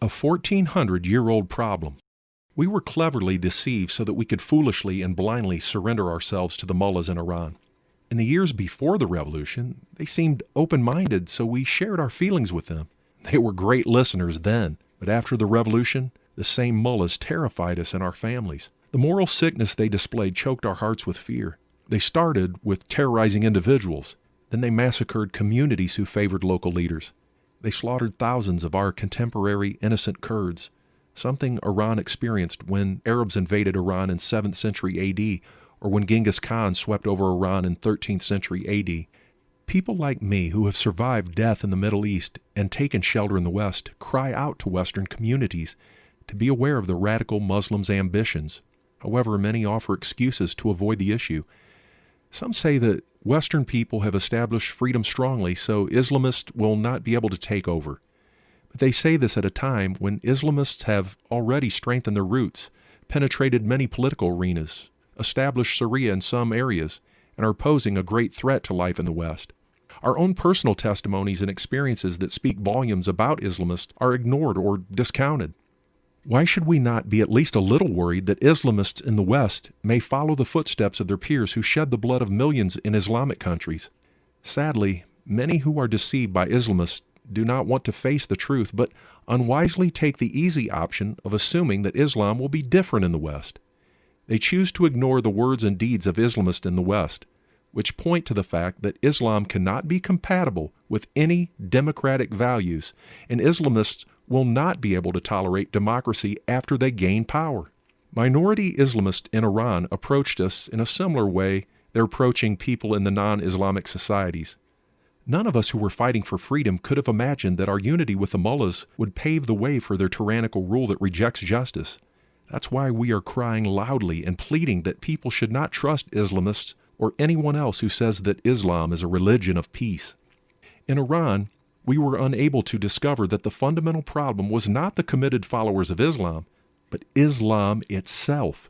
A 1400-year-old problem. We were cleverly deceived so that we could foolishly and blindly surrender ourselves to the mullahs in Iran. In the years before the revolution, they seemed open-minded, so we shared our feelings with them. They were great listeners then, but after the revolution, the same mullahs terrified us and our families. The moral sickness they displayed choked our hearts with fear. They started with terrorizing individuals. Then they massacred communities who favored local leaders. They slaughtered thousands of our contemporary innocent Kurds, something Iran experienced when Arabs invaded Iran in 7th century A.D., or when Genghis Khan swept over Iran in 13th century A.D. People like me who have survived death in the Middle East and taken shelter in the West cry out to Western communities to be aware of the radical Muslims' ambitions. However, many offer excuses to avoid the issue. Some say that Western people have established freedom strongly, so Islamists will not be able to take over. But they say this at a time when Islamists have already strengthened their roots, penetrated many political arenas, established Shari'a in some areas, and are posing a great threat to life in the West. Our own personal testimonies and experiences that speak volumes about Islamists are ignored or discounted. Why should we not be at least a little worried that Islamists in the West may follow the footsteps of their peers who shed the blood of millions in Islamic countries? Sadly, many who are deceived by Islamists do not want to face the truth, but unwisely take the easy option of assuming that Islam will be different in the West. They choose to ignore the words and deeds of Islamists in the West, which point to the fact that Islam cannot be compatible with any democratic values, and Islamists will not be able to tolerate democracy after they gain power. Minority Islamists in Iran approached us in a similar way they're approaching people in the non-Islamic societies. None of us who were fighting for freedom could have imagined that our unity with the mullahs would pave the way for their tyrannical rule that rejects justice. That's why we are crying loudly and pleading that people should not trust Islamists or anyone else who says that Islam is a religion of peace. In Iran, we were unable to discover that the fundamental problem was not the committed followers of Islam, but Islam itself.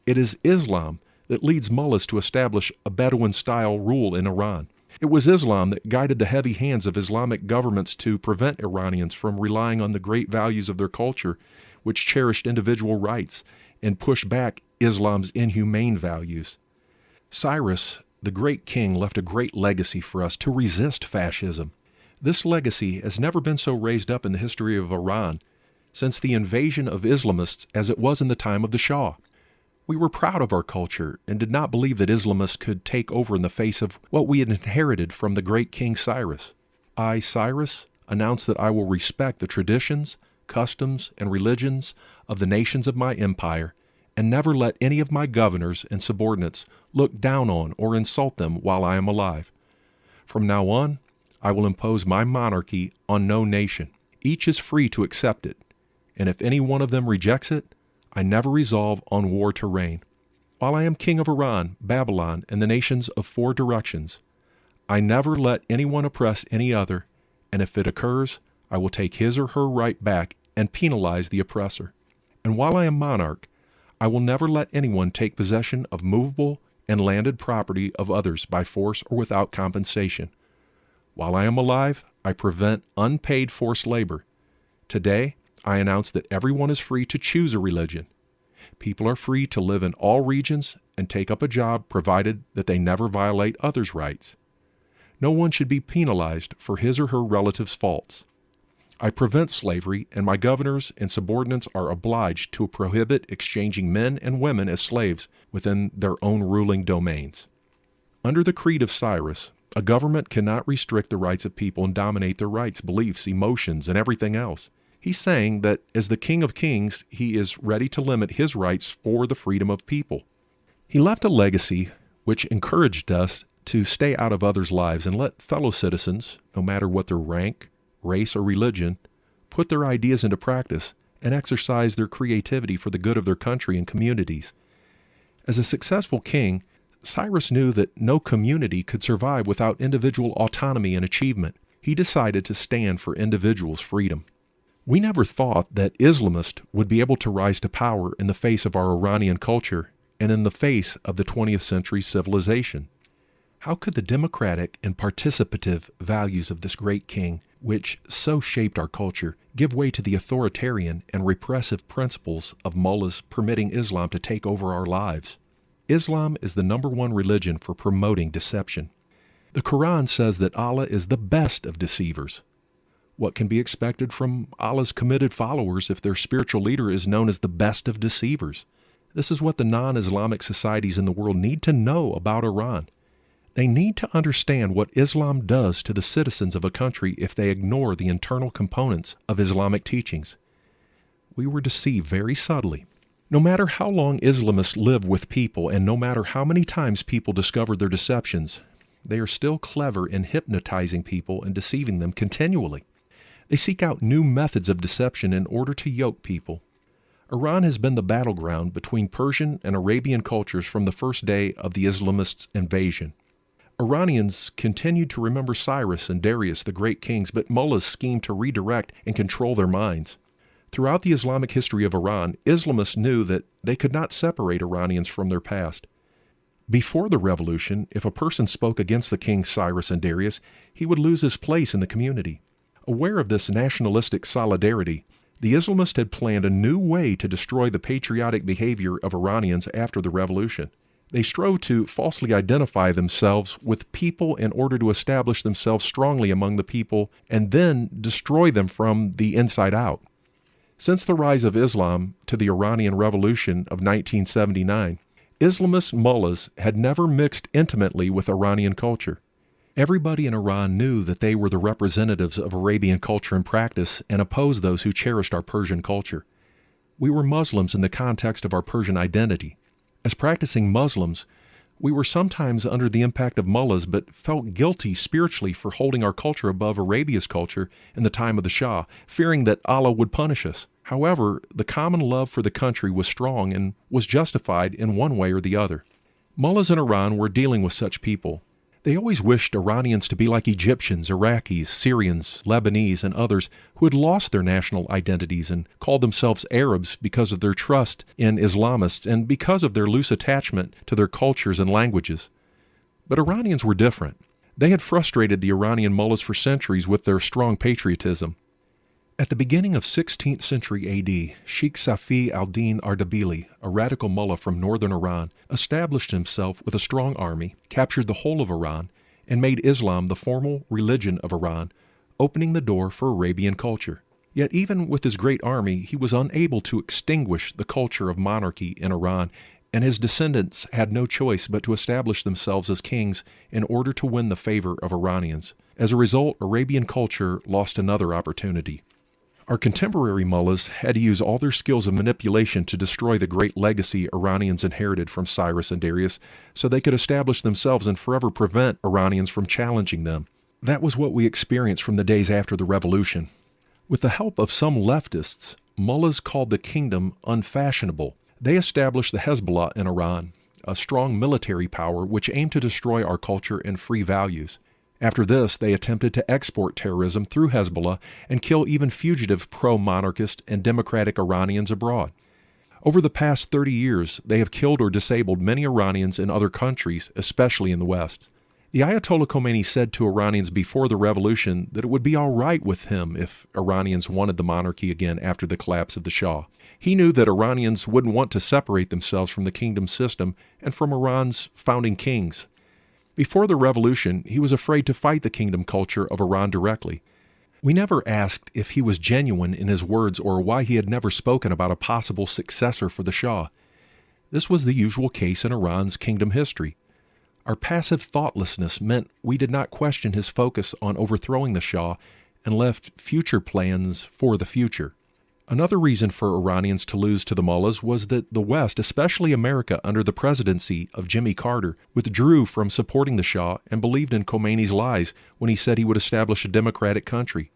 It is Islam that leads mullahs to establish a Bedouin-style rule in Iran. It was Islam that guided the heavy hands of Islamic governments to prevent Iranians from relying on the great values of their culture, which cherished individual rights, and pushed back Islam's inhumane values. Cyrus, the great king, left a great legacy for us to resist fascism. This legacy has never been so raised up in the history of Iran since the invasion of Islamists as it was in the time of the Shah. We were proud of our culture and did not believe that Islamists could take over in the face of what we had inherited from the great King Cyrus. I, Cyrus, announce that I will respect the traditions, customs, and religions of the nations of my empire and never let any of my governors and subordinates look down on or insult them while I am alive. From now on, I will impose my monarchy on no nation. Each is free to accept it, and if any one of them rejects it, I never resolve on war to reign. While I am king of Iran, Babylon, and the nations of 4 directions, I never let anyone oppress any other, and if it occurs, I will take his or her right back and penalize the oppressor. And while I am monarch, I will never let anyone take possession of movable and landed property of others by force or without compensation. While I am alive, I prevent unpaid forced labor. Today, I announce that everyone is free to choose a religion. People are free to live in all regions and take up a job provided that they never violate others' rights. No one should be penalized for his or her relative's faults. I prevent slavery, and my governors and subordinates are obliged to prohibit exchanging men and women as slaves within their own ruling domains. Under the creed of Cyrus, a government cannot restrict the rights of people and dominate their rights, beliefs, emotions, and everything else. He's saying that as the King of Kings, he is ready to limit his rights for the freedom of people. He left a legacy which encouraged us to stay out of others' lives and let fellow citizens, no matter what their rank, race, or religion, put their ideas into practice and exercise their creativity for the good of their country and communities. As a successful king, Cyrus knew that no community could survive without individual autonomy and achievement. He decided to stand for individuals' freedom. We never thought that Islamists would be able to rise to power in the face of our Iranian culture and in the face of the 20th century civilization. How could the democratic and participative values of this great king, which so shaped our culture, give way to the authoritarian and repressive principles of mullahs permitting Islam to take over our lives? Islam is the number one religion for promoting deception. The Quran says that Allah is the best of deceivers. What can be expected from Allah's committed followers if their spiritual leader is known as the best of deceivers? This is what the non-Islamic societies in the world need to know about Iran. They need to understand what Islam does to the citizens of a country if they ignore the internal components of Islamic teachings. We were deceived very subtly. No matter how long Islamists live with people and no matter how many times people discover their deceptions, they are still clever in hypnotizing people and deceiving them continually. They seek out new methods of deception in order to yoke people. Iran has been the battleground between Persian and Arabian cultures from the first day of the Islamists' invasion. Iranians continued to remember Cyrus and Darius, the great kings, but mullahs schemed to redirect and control their minds. Throughout the Islamic history of Iran, Islamists knew that they could not separate Iranians from their past. Before the revolution, if a person spoke against the kings Cyrus and Darius, he would lose his place in the community. Aware of this nationalistic solidarity, the Islamists had planned a new way to destroy the patriotic behavior of Iranians after the revolution. They strove to falsely identify themselves with people in order to establish themselves strongly among the people and then destroy them from the inside out. Since the rise of Islam to the Iranian Revolution of 1979, Islamist mullahs had never mixed intimately with Iranian culture. Everybody in Iran knew that they were the representatives of Arabian culture and practice and opposed those who cherished our Persian culture. We were Muslims in the context of our Persian identity. As practicing Muslims, we were sometimes under the impact of mullahs but felt guilty spiritually for holding our culture above Arabia's culture in the time of the Shah, fearing that Allah would punish us. However, the common love for the country was strong and was justified in one way or the other. Mullahs in Iran were dealing with such people. They always wished Iranians to be like Egyptians, Iraqis, Syrians, Lebanese, and others who had lost their national identities and called themselves Arabs because of their trust in Islamists and because of their loose attachment to their cultures and languages. But Iranians were different. They had frustrated the Iranian mullahs for centuries with their strong patriotism. At the beginning of 16th century A.D., Sheikh Safi al-Din Ardabili, a radical mullah from northern Iran, established himself with a strong army, captured the whole of Iran, and made Islam the formal religion of Iran, opening the door for Arabian culture. Yet even with his great army, he was unable to extinguish the culture of monarchy in Iran, and his descendants had no choice but to establish themselves as kings in order to win the favor of Iranians. As a result, Arabian culture lost another opportunity. Our contemporary mullahs had to use all their skills of manipulation to destroy the great legacy Iranians inherited from Cyrus and Darius so they could establish themselves and forever prevent Iranians from challenging them. That was what we experienced from the days after the revolution. With the help of some leftists, mullahs called the kingdom unfashionable. They established the Hezbollah in Iran, a strong military power which aimed to destroy our culture and free values. After this, they attempted to export terrorism through Hezbollah and kill even fugitive pro-monarchist and democratic Iranians abroad. Over the past 30 years, they have killed or disabled many Iranians in other countries, especially in the West. The Ayatollah Khomeini said to Iranians before the revolution that it would be all right with him if Iranians wanted the monarchy again after the collapse of the Shah. He knew that Iranians wouldn't want to separate themselves from the kingdom system and from Iran's founding kings. Before the revolution, he was afraid to fight the kingdom culture of Iran directly. We never asked if he was genuine in his words or why he had never spoken about a possible successor for the Shah. This was the usual case in Iran's kingdom history. Our passive thoughtlessness meant we did not question his focus on overthrowing the Shah and left future plans for the future. Another reason for Iranians to lose to the mullahs was that the West, especially America under the presidency of Jimmy Carter, withdrew from supporting the Shah and believed in Khomeini's lies when he said he would establish a democratic country.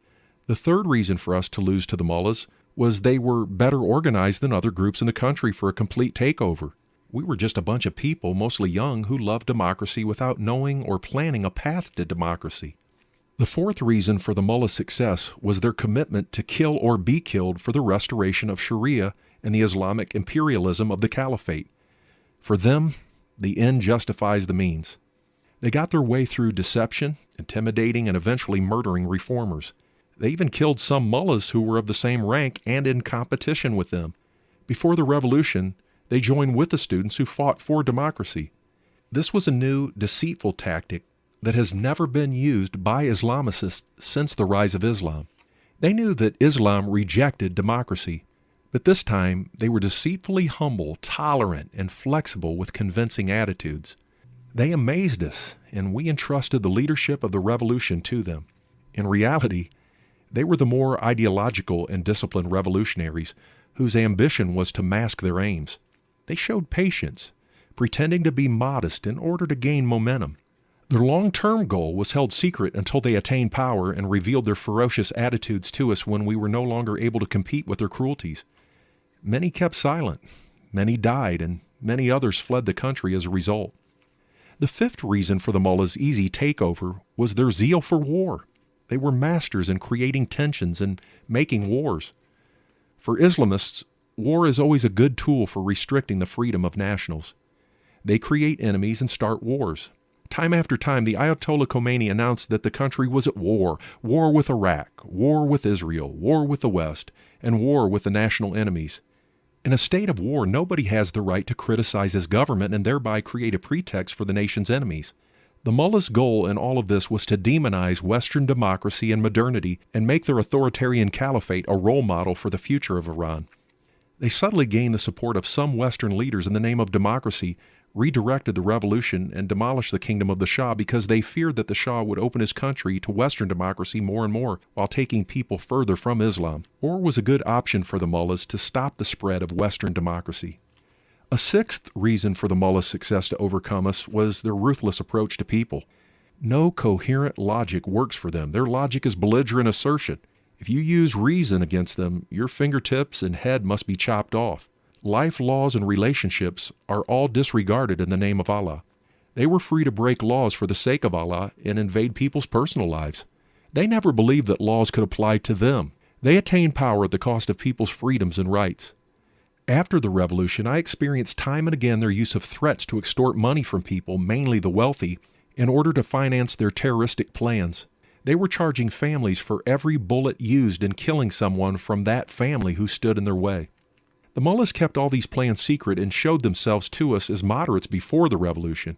The third reason for us to lose to the mullahs was they were better organized than other groups in the country for a complete takeover. We were just a bunch of people, mostly young, who loved democracy without knowing or planning a path to democracy. The fourth reason for the mullahs' success was their commitment to kill or be killed for the restoration of Shari'a and the Islamic imperialism of the Caliphate. For them, the end justifies the means. They got their way through deception, intimidating, and eventually murdering reformers. They even killed some mullahs who were of the same rank and in competition with them. Before the revolution, they joined with the students who fought for democracy. This was a new, deceitful tactic that has never been used by Islamists since the rise of Islam. They knew that Islam rejected democracy, but this time they were deceitfully humble, tolerant, and flexible with convincing attitudes. They amazed us, and we entrusted the leadership of the revolution to them. In reality, they were the more ideological and disciplined revolutionaries whose ambition was to mask their aims. They showed patience, pretending to be modest in order to gain momentum. Their long-term goal was held secret until they attained power and revealed their ferocious attitudes to us when we were no longer able to compete with their cruelties. Many kept silent, many died, and many others fled the country as a result. The fifth reason for the mullahs' easy takeover was their zeal for war. They were masters in creating tensions and making wars. For Islamists, war is always a good tool for restricting the freedom of nationals. They create enemies and start wars. Time after time, the Ayatollah Khomeini announced that the country was at war with Iraq, war with Israel, war with the West, and war with the national enemies. In a state of war, nobody has the right to criticize his government and thereby create a pretext for the nation's enemies. The mullahs' goal in all of this was to demonize Western democracy and modernity and make their authoritarian caliphate a role model for the future of Iran. They subtly gained the support of some Western leaders in the name of democracy, redirected the revolution, and demolished the kingdom of the Shah because they feared that the Shah would open his country to Western democracy more and more while taking people further from Islam. War was a good option for the mullahs to stop the spread of Western democracy. A sixth reason for the mullahs' success to overcome us was their ruthless approach to people. No coherent logic works for them. Their logic is belligerent assertion. If you use reason against them, your fingertips and head must be chopped off. Life, laws, and relationships are all disregarded in the name of Allah. They were free to break laws for the sake of Allah and invade people's personal lives. They never believed that laws could apply to them. They attained power at the cost of people's freedoms and rights. After the revolution, I experienced time and again their use of threats to extort money from people, mainly the wealthy, in order to finance their terroristic plans. They were charging families for every bullet used in killing someone from that family who stood in their way. The mullahs kept all these plans secret and showed themselves to us as moderates before the revolution.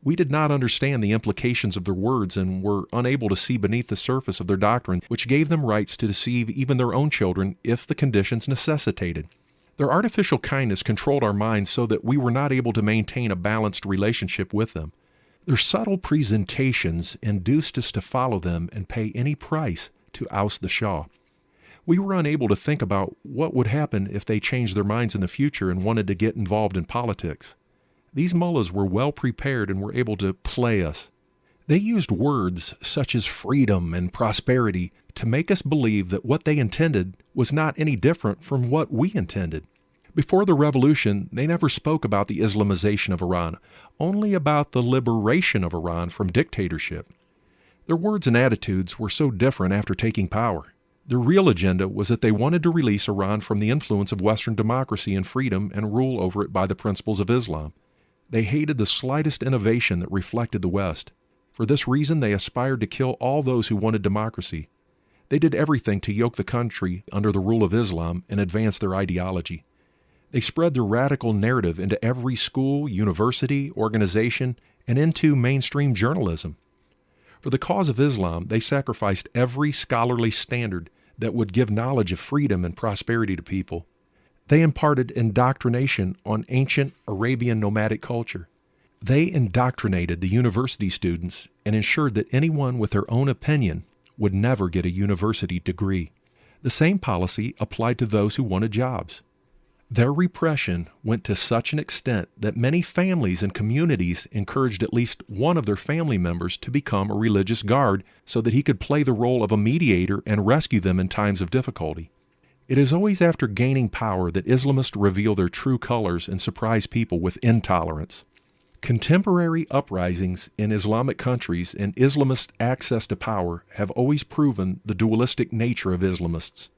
We did not understand the implications of their words and were unable to see beneath the surface of their doctrine, which gave them rights to deceive even their own children if the conditions necessitated. Their artificial kindness controlled our minds so that we were not able to maintain a balanced relationship with them. Their subtle presentations induced us to follow them and pay any price to oust the Shah. We were unable to think about what would happen if they changed their minds in the future and wanted to get involved in politics. These mullahs were well prepared and were able to play us. They used words such as freedom and prosperity to make us believe that what they intended was not any different from what we intended. Before the revolution, they never spoke about the Islamization of Iran, only about the liberation of Iran from dictatorship. Their words and attitudes were so different after taking power. Their real agenda was that they wanted to release Iran from the influence of Western democracy and freedom and rule over it by the principles of Islam. They hated the slightest innovation that reflected the West. For this reason, they aspired to kill all those who wanted democracy. They did everything to yoke the country under the rule of Islam and advance their ideology. They spread their radical narrative into every school, university, organization, and into mainstream journalism. For the cause of Islam, they sacrificed every scholarly standard that would give knowledge of freedom and prosperity to people. They imparted indoctrination on ancient Arabian nomadic culture. They indoctrinated the university students and ensured that anyone with their own opinion would never get a university degree. The same policy applied to those who wanted jobs. Their repression went to such an extent that many families and communities encouraged at least one of their family members to become a religious guard so that he could play the role of a mediator and rescue them in times of difficulty. It is always after gaining power that Islamists reveal their true colors and surprise people with intolerance. Contemporary uprisings in Islamic countries and Islamist access to power have always proven the dualistic nature of Islamists.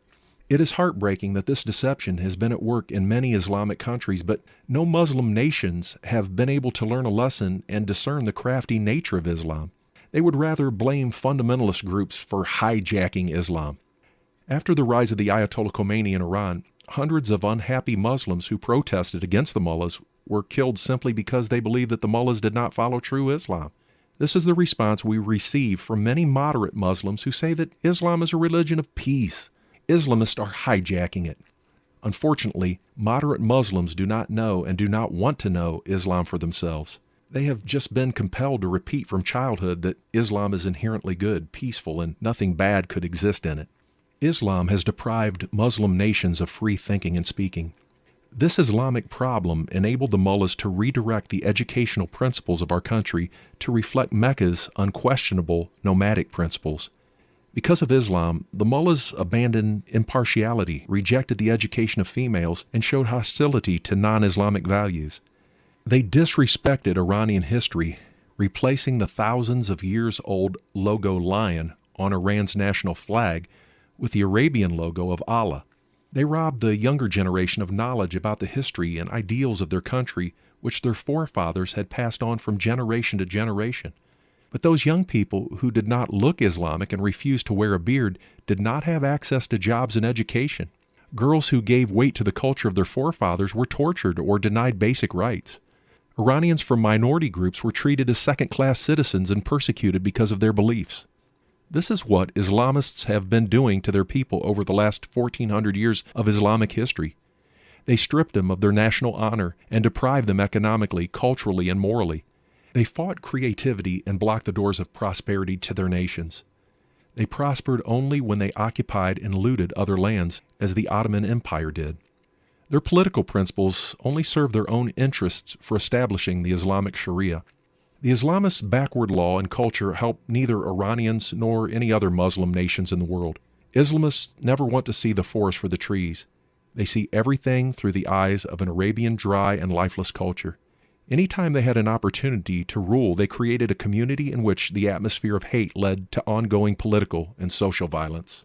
It is heartbreaking that this deception has been at work in many Islamic countries, but no Muslim nations have been able to learn a lesson and discern the crafty nature of Islam. They would rather blame fundamentalist groups for hijacking Islam. After the rise of the Ayatollah Khomeini in Iran, hundreds of unhappy Muslims who protested against the mullahs were killed simply because they believed that the mullahs did not follow true Islam. This is the response we receive from many moderate Muslims who say that Islam is a religion of peace. Islamists are hijacking it. Unfortunately, moderate Muslims do not know and do not want to know Islam for themselves. They have just been compelled to repeat from childhood that Islam is inherently good, peaceful, and nothing bad could exist in it. Islam has deprived Muslim nations of free thinking and speaking. This Islamic problem enabled the mullahs to redirect the educational principles of our country to reflect Mecca's unquestionable nomadic principles. Because of Islam, the mullahs abandoned impartiality, rejected the education of females, and showed hostility to non-Islamic values. They disrespected Iranian history, replacing the thousands of years old logo lion on Iran's national flag with the Arabian logo of Allah. They robbed the younger generation of knowledge about the history and ideals of their country, which their forefathers had passed on from generation to generation. But those young people who did not look Islamic and refused to wear a beard did not have access to jobs and education. Girls who gave weight to the culture of their forefathers were tortured or denied basic rights. Iranians from minority groups were treated as second-class citizens and persecuted because of their beliefs. This is what Islamists have been doing to their people over the last 1,400 years of Islamic history. They stripped them of their national honor and deprived them economically, culturally, and morally. They fought creativity and blocked the doors of prosperity to their nations. They prospered only when they occupied and looted other lands, as the Ottoman Empire did. Their political principles only served their own interests for establishing the Islamic Shari'a. The Islamists' backward law and culture help neither Iranians nor any other Muslim nations in the world. Islamists never want to see the forest for the trees. They see everything through the eyes of an Arabian dry and lifeless culture. Anytime they had an opportunity to rule, they created a community in which the atmosphere of hate led to ongoing political and social violence.